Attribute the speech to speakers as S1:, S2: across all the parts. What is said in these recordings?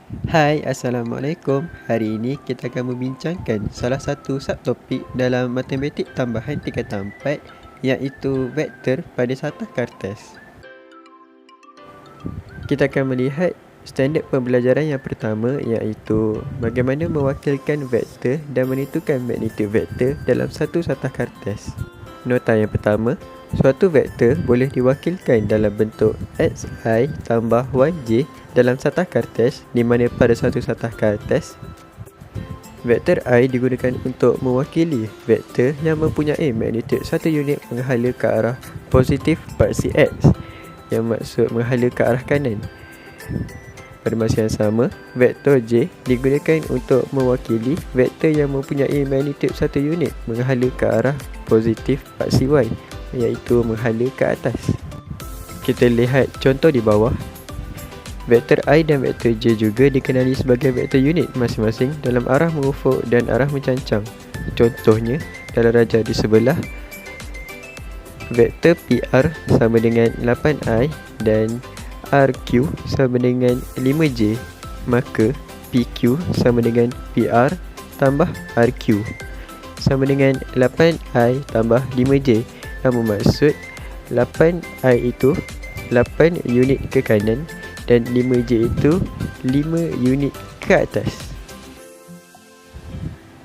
S1: Hai, Assalamualaikum. Hari ini kita akan membincangkan salah satu subtopik dalam matematik tambahan tingkatan 4 iaitu vektor pada satah kertas. Kita akan melihat standard pembelajaran yang pertama iaitu bagaimana mewakilkan vektor dan menentukan magnitud vektor dalam satu satah kertas. Nota yang pertama, suatu vektor boleh diwakilkan dalam bentuk xi tambah yj dalam satah kertas di mana pada satu satah kertas, vektor i digunakan untuk mewakili vektor yang mempunyai magnitud 1 unit menghala ke arah positif paksi x, yang maksud menghala ke arah kanan. Pada masa yang sama, vektor j digunakan untuk mewakili vektor yang mempunyai magnitud 1 unit menghala ke arah positif paksi y, iaitu menghala ke atas. Kita lihat contoh di bawah. Vektor i dan vektor j juga dikenali sebagai vektor unit masing-masing dalam arah mengufuk dan arah mencancang. Contohnya, dalam rajah di sebelah, vektor PR sama dengan 8i dan RQ sama dengan 5J, maka PQ sama dengan PR tambah RQ sama dengan 8I tambah 5J, yang bermaksud 8I itu 8 unit ke kanan dan 5J itu 5 unit ke atas.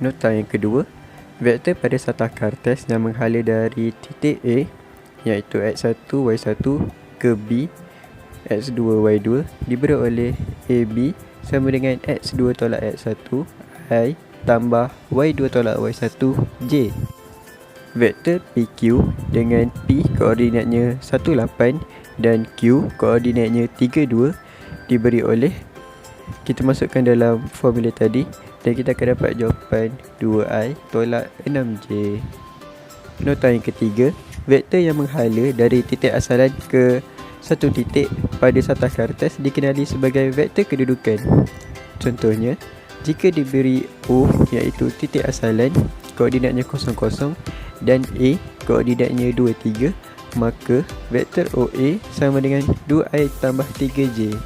S1: Nota yang kedua, vektor pada satah kertas yang menghala dari titik A iaitu x1, y1 ke B, x2, y2 diberi oleh AB sama dengan x2 tolak x1 I tambah y2 tolak y1 j. Vektor PQ dengan P koordinatnya 18 dan Q koordinatnya 32 diberi oleh, kita masukkan dalam formula tadi dan kita akan dapat jawapan 2i tolak 6j. Nota yang ketiga, vektor yang menghala dari titik asalan ke satu titik pada satah kertas dikenali sebagai vektor kedudukan. Contohnya, jika diberi O iaitu titik asalan koordinatnya 00 dan A koordinatnya 23, maka vektor OA sama dengan 2i tambah 3j.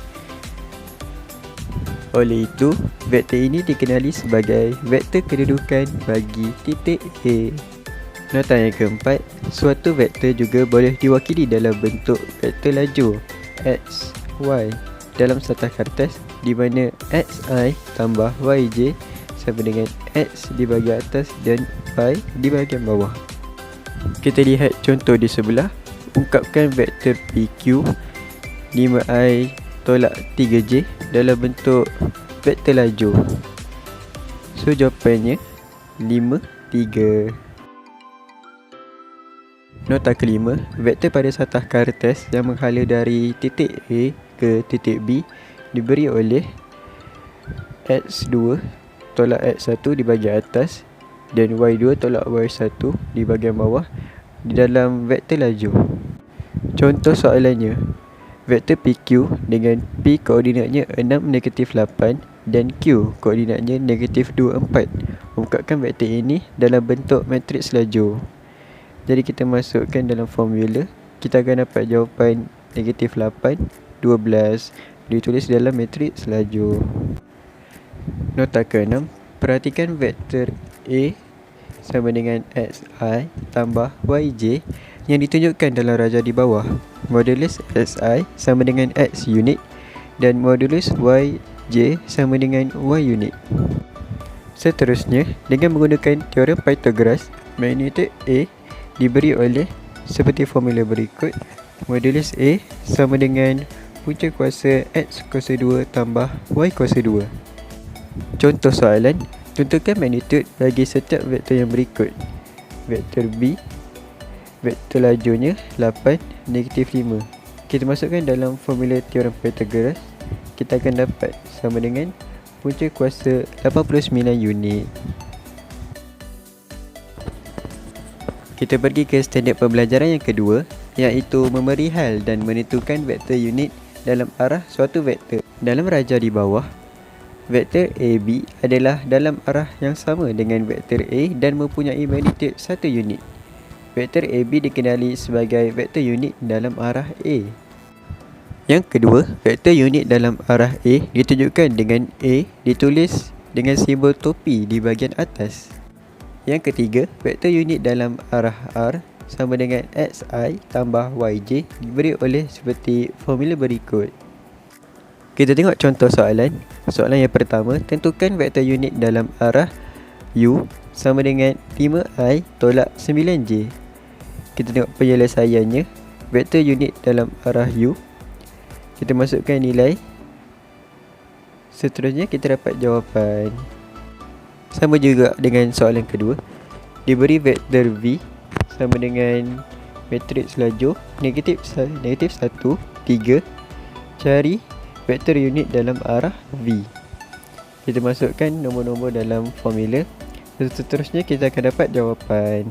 S1: Oleh itu, vektor ini dikenali sebagai vektor kedudukan bagi titik A. Nota yang keempat, suatu vektor juga boleh diwakili dalam bentuk vektor laju x, y dalam satah kertas di mana xi tambah yj sama dengan x di bahagian atas dan y di bahagian bawah. Kita lihat contoh di sebelah. Ungkapkan vektor PQ 5i tolak 3j dalam bentuk vektor laju. So jawapannya 5, 3. Nota kelima, vektor pada satah kertas yang menghala dari titik A ke titik B diberi oleh x2 tolak x1 di bahagian atas dan y2 tolak y1 di bahagian bawah di dalam vektor laju. Contoh soalannya, vektor PQ dengan P koordinatnya 6, negatif 8 dan Q koordinatnya negatif 2, 4. Ungkapkan vektor ini dalam bentuk matriks laju. Jadi kita masukkan dalam formula, kita akan dapat jawapan negatif 8, 12 ditulis dalam matriks laju. Nota ke-6, perhatikan vektor A sama dengan xi tambah yj yang ditunjukkan dalam rajah di bawah. Modulus xi sama dengan x unit dan modulus yj sama dengan y unit. Seterusnya, dengan menggunakan teorem Pythagoras, magnitud A diberi oleh seperti formula berikut. Modulus A sama dengan punca kuasa x kuasa 2 tambah y kuasa 2. Contoh soalan, tentukan magnitud bagi setiap vektor yang berikut. Vektor B, vektor lajunya 8, negatif 5. Kita masukkan dalam formula teorem Pythagoras, kita akan dapat sama dengan punca kuasa 89 unit. Kita pergi ke standard pembelajaran yang kedua, iaitu memberi hal dan menentukan vektor unit dalam arah suatu vektor. Dalam rajah di bawah, vektor AB adalah dalam arah yang sama dengan vektor A dan mempunyai magnitud 1 unit. Vektor AB dikenali sebagai vektor unit dalam arah A. Yang kedua, vektor unit dalam arah A ditunjukkan dengan A ditulis dengan simbol topi di bahagian atas. Yang ketiga, vektor unit dalam arah R sama dengan xi tambah yj diberi oleh seperti formula berikut. Kita tengok contoh soalan. Soalan yang pertama, tentukan vektor unit dalam arah U sama dengan 5i tolak 9j. Kita tengok penyelesaiannya. Vektor unit dalam arah U, kita masukkan nilai. Seterusnya kita dapat jawapan. Sama juga dengan soalan kedua. Diberi vektor V sama dengan matriks lajur negatif 1, 3. Cari vektor unit dalam arah V. Kita masukkan nombor-nombor dalam formula. Seterusnya kita akan dapat jawapan.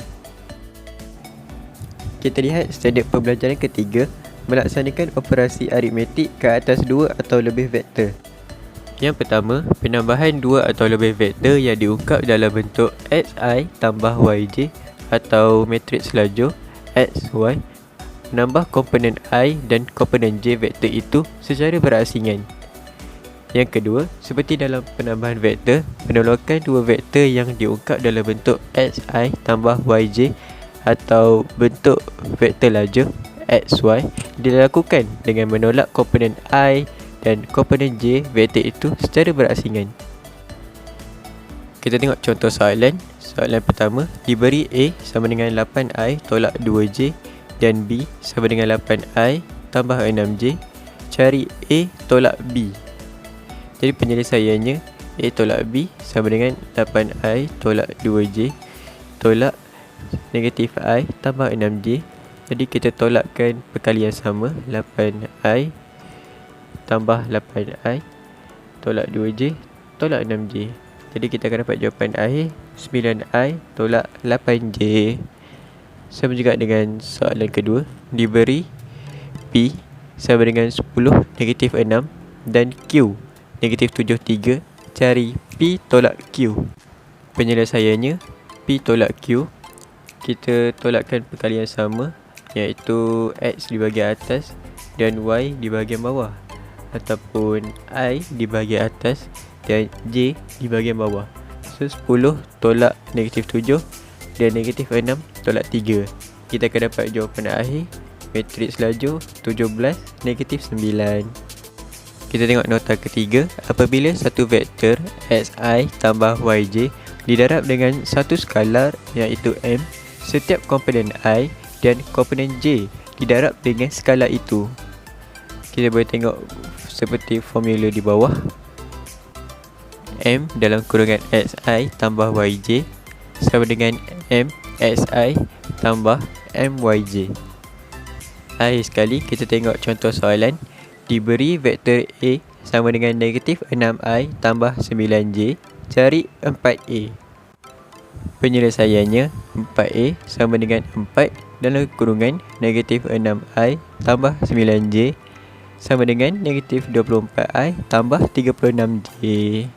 S1: Kita lihat standard pembelajaran ketiga, melaksanakan operasi aritmetik ke atas 2 atau lebih vektor. Yang pertama, penambahan 2 atau lebih vektor yang diungkap dalam bentuk xi tambah yj atau matriks lajur x, y, menambah komponen i dan komponen j vektor itu secara berasingan. Yang kedua, seperti dalam penambahan vektor, penolakan dua vektor yang diungkap dalam bentuk xi tambah yj atau bentuk vektor lajur xy dilakukan dengan menolak komponen i dan komponen j vektor itu secara berasingan. Kita tengok contoh soalan. Soalan pertama, diberi A sama dengan 8i tolak 2j dan B sama dengan 8i tambah 6j. Cari A tolak B. Jadi penyelesaiannya, A tolak B sama dengan 8i tolak 2j tolak negatif i tambah 6j. Jadi kita tolakkan perkalian sama, 8i tambah 8i tolak 2j tolak 6j. Jadi kita akan dapat jawapan akhir 9i tolak 8j. Sama juga dengan soalan kedua. Diberi P sama dengan 10 negatif 6 dan Q negatif 73. Cari P tolak Q. Penyelesaiannya, P tolak Q, kita tolakkan perkalian sama, iaitu X di bahagian atas dan Y di bahagian bawah, ataupun I di bahagian atas dan J di bahagian bawah. So 10 tolak negatif 7 dan negatif 6 tolak 3. Kita akan dapat jawapan akhir matriks lajur 17 negatif 9. Kita tengok nota ketiga. Apabila satu vektor xi tambah yj didarab dengan satu skalar iaitu m, setiap komponen i dan komponen j didarab dengan skalar itu. Kita boleh tengok seperti formula di bawah. M dalam kurungan xi tambah yj sama dengan m xi tambah myj. Akhir sekali, kita tengok contoh soalan. Diberi vektor A sama dengan negatif 6i tambah 9j. Cari 4a. Penyelesaiannya, 4a sama dengan 4 dalam kurungan negatif 6i tambah 9j sama dengan negatif 24i tambah 36j.